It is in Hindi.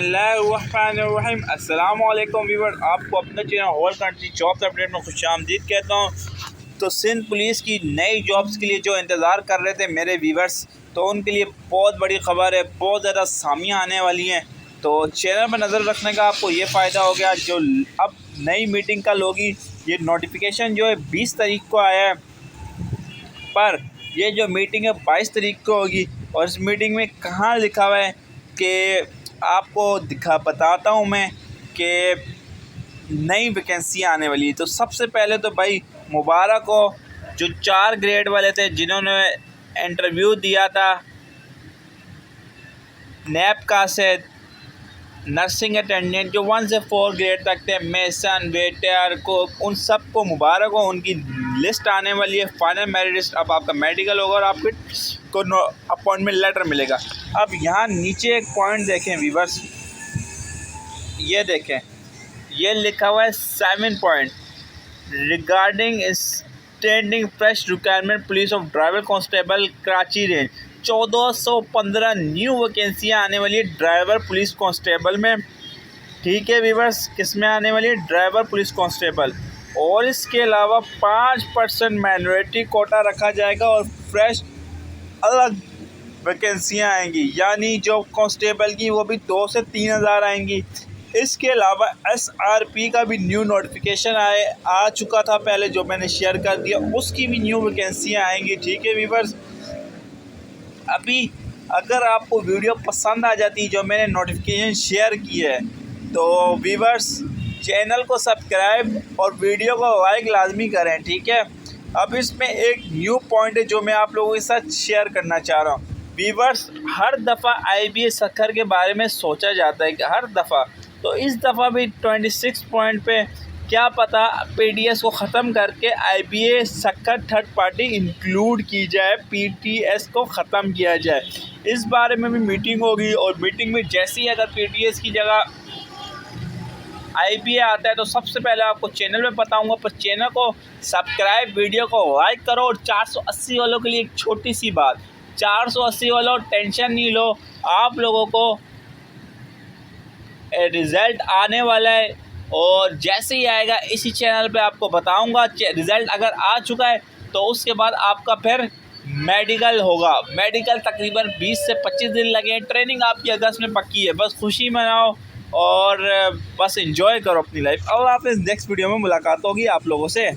बिस्मिल्लाहिर्रहमानिर्रहीम। अस्सलामुअलैकुम व्यूअर, आपको अपने channel whole country jobs update में खुशामदीद कहता हूँ। तो सिंध पुलिस की नई जॉब्स के लिए जो इंतज़ार कर रहे थे मेरे व्यूअर्स, तो उनके लिए बहुत बड़ी ख़बर है, बहुत ज़्यादा सामियाँ आने वाली हैं। तो चैनल पर नज़र रखने का आपको ये फ़ायदा हो गया। जो अब नई मीटिंग कल होगी, ये नोटिफिकेशन जो है 20 तारीख को आया है, पर ये जो मीटिंग है 22 तारीख को होगी। और इस मीटिंग में कहाँ लिखा हुआ है कि आपको बताता हूँ मैं कि नई वैकेंसियाँ आने वाली है। तो सबसे पहले तो भाई मुबारक हो जो 4 ग्रेड वाले थे जिन्होंने इंटरव्यू दिया था नैब का से नर्सिंग अटेंडेंट, जो 1 से 4 ग्रेड तक थे, मेसन वेटर को, उन सब को मुबारक हो। उनकी लिस्ट आने वाली है, फाइनल मेरिट लिस्ट। अब आपका मेडिकल होगा और आपको अपॉइंटमेंट लेटर मिलेगा। अब यहाँ नीचे एक पॉइंट देखें व्यूअर्स, ये देखें, ये लिखा हुआ है 7 point regarding standing fresh requirement police of driver constable Karachi range. 1415 new वैकेंसियाँ आने वाली है ड्राइवर पुलिस कांस्टेबल में। ठीक है व्यूअर्स, किस में आने वाली है? Driver police constable. और इसके अलावा 5% माइनॉरिटी कोटा रखा जाएगा और फ्रेश अलग वैकेंसियाँ आएंगी, यानी जो कांस्टेबल की वो भी 2 से 3 हज़ार आएंगी। इसके अलावा SRP का भी न्यू नोटिफिकेशन आ चुका था पहले, जो मैंने शेयर कर दिया, उसकी भी न्यू वैकेंसियाँ आएंगी। ठीक है व्यूअर्स, अभी अगर आपको वीडियो पसंद आ जाती जो मैंने नोटिफिकेशन शेयर की है, तो व्यूअर्स चैनल को सब्सक्राइब और वीडियो को लाइक लाजमी करें। ठीक है, अब इसमें एक न्यू पॉइंट है जो मैं आप लोगों के साथ शेयर करना चाह रहा हूँ। व्यूअर्स, हर दफ़ा IBA सक्खर के बारे में सोचा जाता है कि हर दफ़ा, तो इस दफ़ा भी 26 पॉइंट पे क्या पता PTS को ख़त्म करके IBA Sukkur third party include की जाए, PTS को ख़त्म किया जाए। इस बारे में भी मीटिंग होगी और मीटिंग में जैसे ही अगर PTS की जगह IBA आता है तो सबसे पहले आपको चैनल में बताऊंगा। पर चैनल को सब्सक्राइब, वीडियो को लाइक करो। और 480 वालों के लिए एक छोटी सी बात, 480 वालों टेंशन नहीं लो, आप लोगों को रिज़ल्ट आने वाला है और जैसे ही आएगा इसी चैनल पे आपको बताऊंगा। रिज़ल्ट अगर आ चुका है तो उसके बाद आपका फिर मेडिकल होगा। मेडिकल तकरीबन 20 से 25 दिन लगे। ट्रेनिंग आपकी अगस्त में पक्की है, बस खुशी मनाओ और बस एंजॉय करो अपनी लाइफ। अब आप इस नेक्स्ट वीडियो में मुलाकात होगी आप लोगों से।